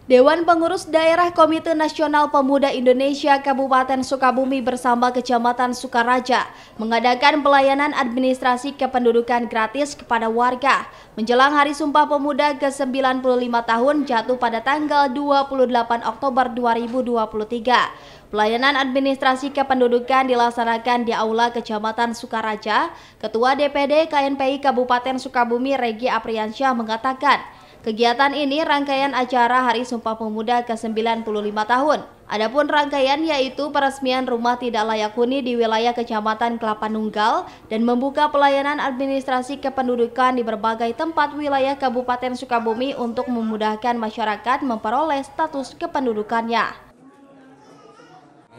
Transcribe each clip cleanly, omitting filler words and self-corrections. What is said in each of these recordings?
Dewan Pengurus Daerah Komite Nasional Pemuda Indonesia Kabupaten Sukabumi bersama Kecamatan Sukaraja mengadakan pelayanan administrasi kependudukan gratis kepada warga menjelang Hari Sumpah Pemuda ke-95 tahun jatuh pada tanggal 28 Oktober 2023. Pelayanan administrasi kependudukan dilaksanakan di Aula Kecamatan Sukaraja. Ketua DPD KNPI Kabupaten Sukabumi Regi Apriansyah mengatakan, kegiatan ini rangkaian acara Hari Sumpah Pemuda ke-95 tahun. Adapun rangkaian yaitu peresmian rumah tidak layak huni di wilayah Kecamatan Kelapa Nunggal dan membuka pelayanan administrasi kependudukan di berbagai tempat wilayah Kabupaten Sukabumi untuk memudahkan masyarakat memperoleh status kependudukannya.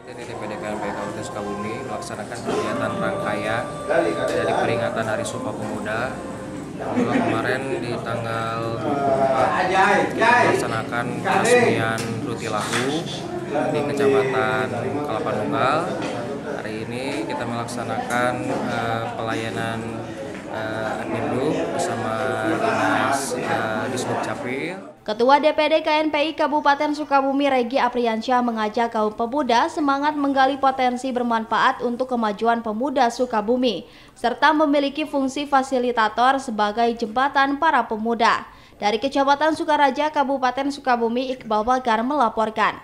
DPD KNPI Kabupaten Sukabumi melaksanakan kegiatan rangkaian dari peringatan Hari Sumpah Pemuda. Kemarin di tanggal 24 melaksanakan peresmian Rutilahu di Kecamatan Kelapa Nunggal. Hari ini kita melaksanakan pelayanan admindu bersama Dinas Disduk Capil. Ketua DPD KNPI Kabupaten Sukabumi Regi Apriansyah mengajak kaum pemuda semangat menggali potensi bermanfaat untuk kemajuan pemuda Sukabumi, serta memiliki fungsi fasilitator sebagai jembatan para pemuda. Dari Kecamatan Sukaraja, Kabupaten Sukabumi, Iqbal Bakar melaporkan.